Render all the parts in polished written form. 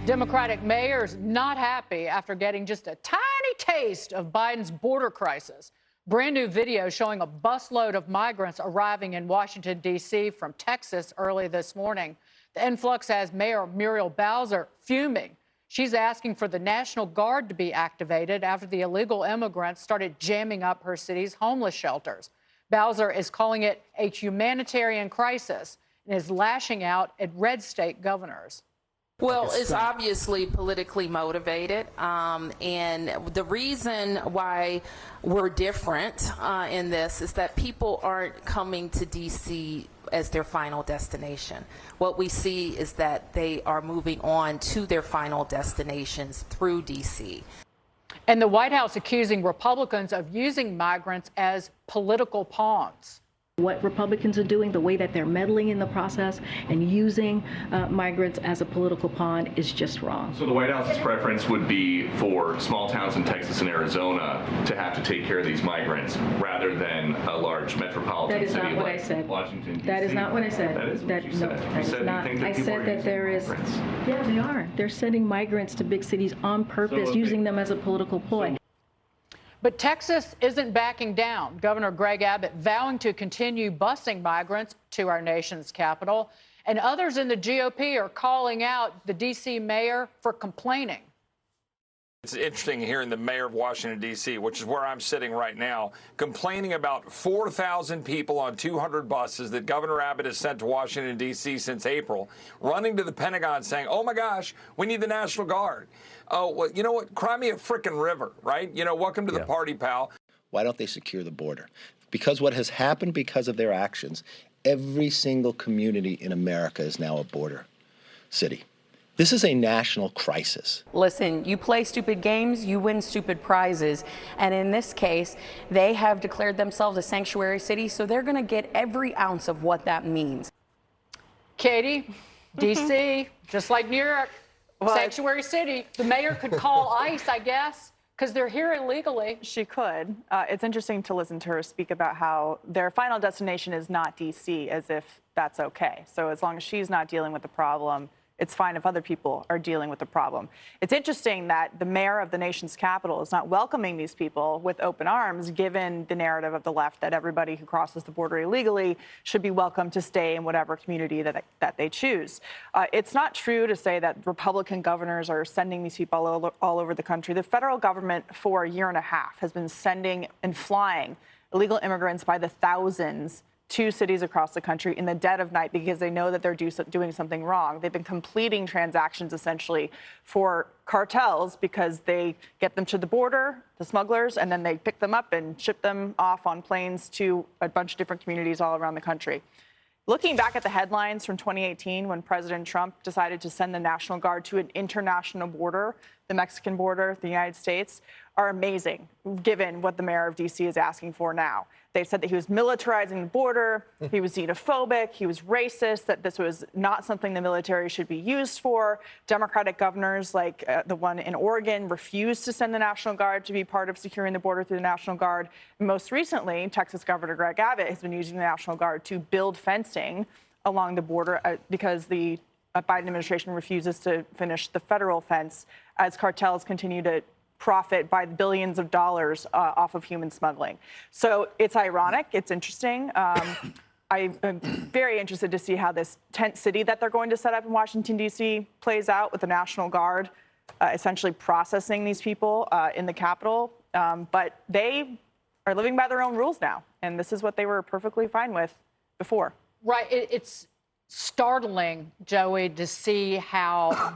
Democratic mayors not happy after getting just a tiny taste of Biden's border crisis. Brand new video showing a busload of migrants arriving in Washington, D.C. from Texas early this morning. The influx has Mayor Muriel Bowser fuming. She's asking for the National Guard to be activated after the illegal immigrants started jamming up her city's homeless shelters. Bowser is calling it a humanitarian crisis and is lashing out at red state governors. Well, it's obviously politically motivated, and the reason why we're different in this is that people aren't coming to D.C. as their final destination. What we see is that they are moving on to their final destinations through D.C. And the White House accusing Republicans of using migrants as political pawns. What Republicans are doing, the way that they're meddling in the process and using migrants as a political pawn is just wrong. So the White House's preference would be for small towns in Texas and Arizona to have to take care of these migrants rather than a large metropolitan city like Washington, D.C. That is not what I said. That is what you said. You said not. I said that there is. Yeah, they are. They're sending migrants to big cities on purpose, using them as a political ploy. But Texas isn't backing down. Governor Greg Abbott vowing to continue busing migrants to our nation's capital. And others in the GOP are calling out the D.C. mayor for complaining. It's interesting hearing the mayor of Washington, D.C., which is where I'm sitting right now, complaining about 4,000 people on 200 buses that Governor Abbott has sent to Washington, D.C. since April, running to the Pentagon saying, oh, my gosh, we need the National Guard. Oh, well, you know what? Cry me a frickin' river, right? You know, welcome to the party, pal. Why don't they secure the border? Because what has happened because of their actions, every single community in America is now a border city. This is a national crisis. Listen, you play stupid games, you win stupid prizes. And in this case, they have declared themselves a sanctuary city, so they're going to get every ounce of what that means. Katie, D.C., just like New York, sanctuary city. The mayor could call ICE, I guess, because they're here illegally. She could. It's interesting to listen to her speak about how their final destination is not D.C., as if that's okay. So as long as she's not dealing with the problem, it's fine if other people are dealing with the problem. It's interesting that the mayor of the nation's capital is not welcoming these people with open arms, given the narrative of the left that everybody who crosses the border illegally should be welcome to stay in whatever community that they choose. It's not true to say that Republican governors are sending these people all over the country. The federal government for a year and a half has been sending and flying illegal immigrants by the thousands to cities across the country in the dead of night because they know that they're doing something wrong. They've been completing transactions essentially for cartels because they get them to the border, the smugglers, and then they pick them up and ship them off on planes to a bunch of different communities all around the country. Looking back at the headlines from 2018 when President Trump decided to send the National Guard to an international border, the Mexican border, the United States, are amazing, given what the mayor of D.C. is asking for now. They said that he was militarizing the border, he was xenophobic, he was racist, that this was not something the military should be used for. Democratic governors, like the one in Oregon, refused to send the National Guard to be part of securing the border through the National Guard. Most recently, Texas Governor Greg Abbott has been using the National Guard to build fencing along the border because the Biden administration refuses to finish the federal fence as cartels continue to profit by billions of dollars off of human smuggling. So it's ironic. It's interesting. I'm very interested to see how this tent city that they're going to set up in Washington, D.C. plays out with the National Guard essentially processing these people in the Capitol. But they are living by their own rules now. And this is what they were perfectly fine with before. Right. It's startling, Joey, to see how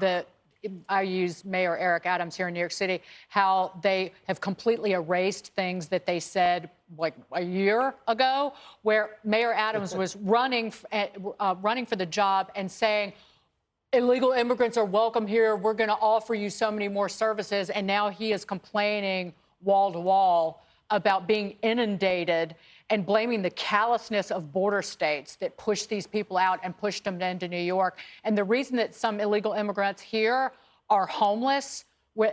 I use Mayor Eric Adams here in New York City, how they have completely erased things that they said like a year ago, where Mayor Adams was running for the job and saying, illegal immigrants are welcome here. We're going to offer you so many more services. And now he is complaining wall to wall about being inundated and blaming the callousness of border states that pushed these people out and pushed them into New York. And the reason that some illegal immigrants here are homeless,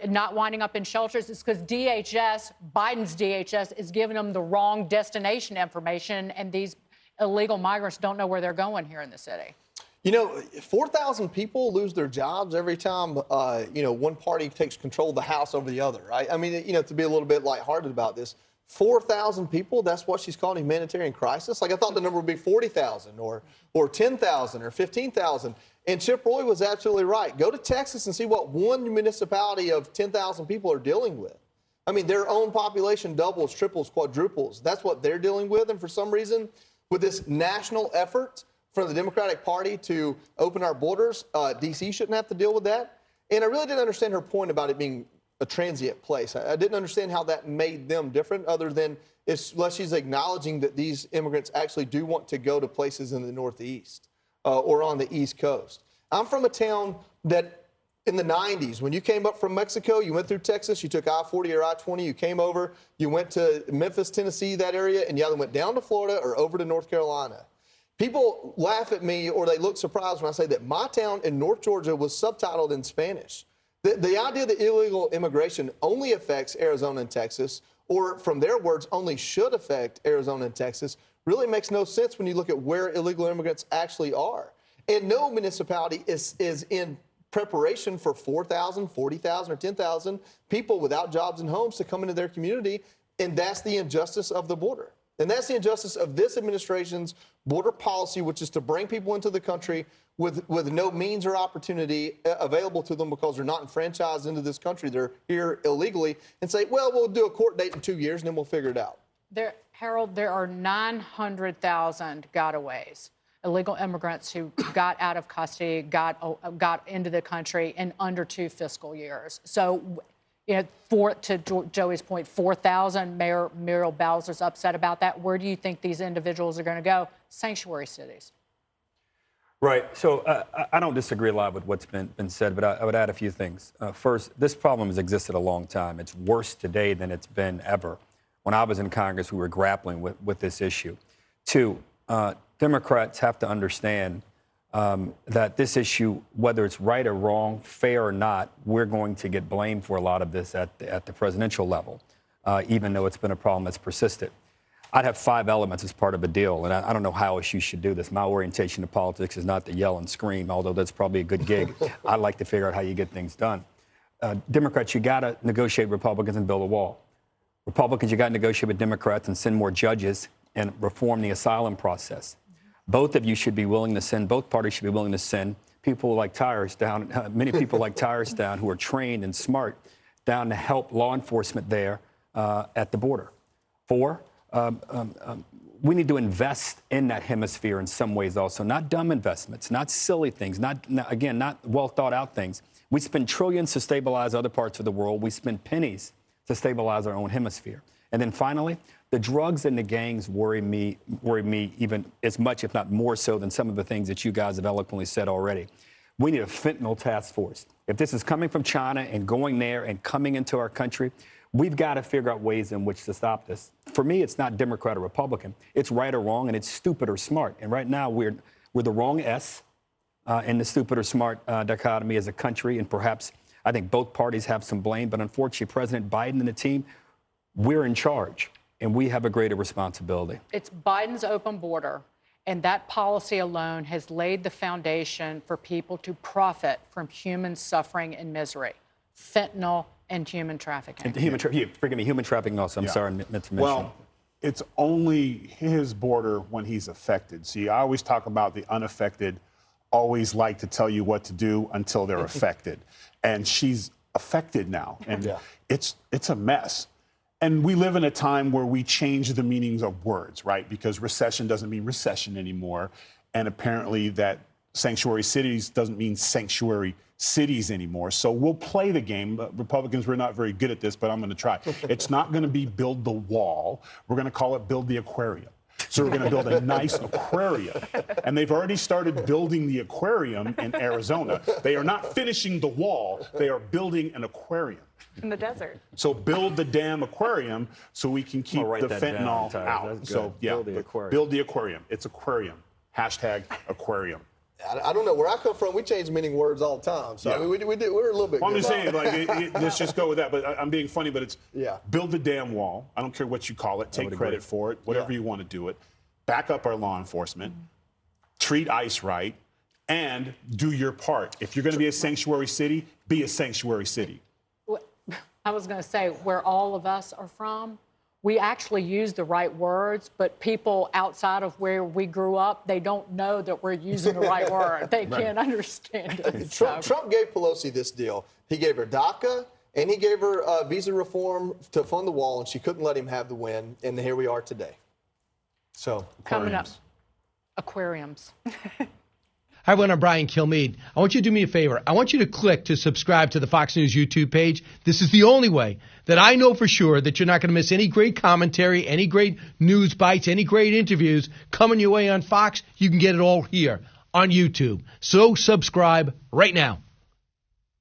not winding up in shelters, is because DHS, Biden's DHS, is giving them the wrong destination information, and these illegal migrants don't know where they're going here in the city. You know, 4,000 people lose their jobs every time, one party takes control of the House over the other, right? I mean, to be a little bit lighthearted about this, 4,000 people, that's what she's calling a humanitarian crisis? Like, I thought the number would be 40,000 or 10,000 or 15,000. And Chip Roy was absolutely right. Go to Texas and see what one municipality of 10,000 people are dealing with. I mean, their own population doubles, triples, quadruples. That's what they're dealing with. And for some reason, with this national effort from the Democratic Party to open our borders, D.C. shouldn't have to deal with that. And I really didn't understand her point about it being a transient place. I didn't understand how that made them different, other than unless she's acknowledging that these immigrants actually do want to go to places in the Northeast or on the East Coast. I'm from a town that in the 90s, when you came up from Mexico, you went through Texas, you took I-40 or I-20, you came over, you went to Memphis, Tennessee, that area, and you either went down to Florida or over to North Carolina. People laugh at me or they look surprised when I say that my town in North Georgia was subtitled in Spanish. The idea that illegal immigration only affects Arizona and Texas, or from their words, only should affect Arizona and Texas, really makes no sense when you look at where illegal immigrants actually are. And no municipality is in preparation for 4,000, 40,000, or 10,000 people without jobs and homes to come into their community, and that's the injustice of the border. And that's the injustice of this administration's border policy, which is to bring people into the country with no means or opportunity available to them because they're not enfranchised into this country. They're here illegally, and say, well, we'll do a court date in 2 years and then we'll figure it out. Harold, there are 900,000 gotaways, illegal immigrants who got out of custody, got into the country in under 2 fiscal years. So, to Joey's point, 4,000, Mayor Muriel Bowser's upset about that. Where do you think these individuals are going to go? Sanctuary cities. Right. So I don't disagree a lot with what's been said, but I would add a few things. First, this problem has existed a long time. It's worse today than it's been ever. When I was in Congress, we were grappling with this issue. Two, Democrats have to understand that this issue, whether it's right or wrong, fair or not, we're going to get blamed for a lot of this at the presidential level, even though it's been a problem that's persisted. I'd have 5 elements as part of a deal, and I don't know how else you should do this. My orientation to politics is not to yell and scream, although that's probably a good gig. I like to figure out how you get things done. Democrats, you got to negotiate with Republicans and build a wall. Republicans, you got to negotiate with Democrats and send more judges and reform the asylum process. Both of you should be willing to send, both parties should be willing to send people like Tires down, many people like Tires down who are trained and smart down to help law enforcement there at the border. 4, we need to invest in that hemisphere in some ways also, not dumb investments, not silly things, not well thought out things. We spend trillions to stabilize other parts of the world. We spend pennies to stabilize our own hemisphere. And then finally, the drugs and the gangs worry me even as much, if not more so, than some of the things that you guys have eloquently said already. We need a fentanyl task force. If this is coming from China and going there and coming into our country, we've got to figure out ways in which to stop this. For me, it's not Democrat or Republican. It's right or wrong, and it's stupid or smart. And right now, we're the wrong S in the stupid or smart dichotomy as a country, and perhaps I think both parties have some blame. But unfortunately, President Biden and the team, we're in charge, and we have a greater responsibility. It's Biden's open border, and that policy alone has laid the foundation for people to profit from human suffering and misery. Fentanyl and human trafficking. And forgive me, human trafficking also. I'm sorry, I meant to mention. Well, it's only his border when he's affected. See, I always talk about the unaffected always like to tell you what to do until they're affected. And she's affected now, and it's a mess. And we live in a time where we change the meanings of words, right? Because recession doesn't mean recession anymore. And apparently that sanctuary cities doesn't mean sanctuary cities anymore. So we'll play the game. Republicans, we're not very good at this, but I'm going to try. It's not going to be build the wall. We're going to call it build the aquarium. So we're going to build a nice aquarium. And they've already started building the aquarium in Arizona. They are not finishing the wall. They are building an aquarium. In the desert. So build the damn aquarium so we can keep the fentanyl out. So yeah, build the aquarium. It's aquarium. Hashtag aquarium. I don't know. Where I come from, we change meaning words all the time. So I mean, we're a little bit. Well, I'm just saying, let's just go with that. But I'm being funny, but it's build the damn wall. I don't care what you call it. Take credit for it. Whatever you want to do it. Back up our law enforcement. Treat ICE right. and do your part. If you're going to be a sanctuary city, be a sanctuary city. I was going to say, where all of us are from, we actually use the right words, but people outside of where we grew up, they don't know that we're using the right word. They can't understand it. Trump gave Pelosi this deal. He gave her DACA, and he gave her visa reform to fund the wall, and she couldn't let him have the win, and here we are today. So, coming up, aquariums. Hi, everyone. I'm Brian Kilmeade. I want you to do me a favor. I want you to click to subscribe to the Fox News YouTube page. This is the only way that I know for sure that you're not going to miss any great commentary, any great news bites, any great interviews coming your way on Fox. You can get it all here on YouTube. So subscribe right now.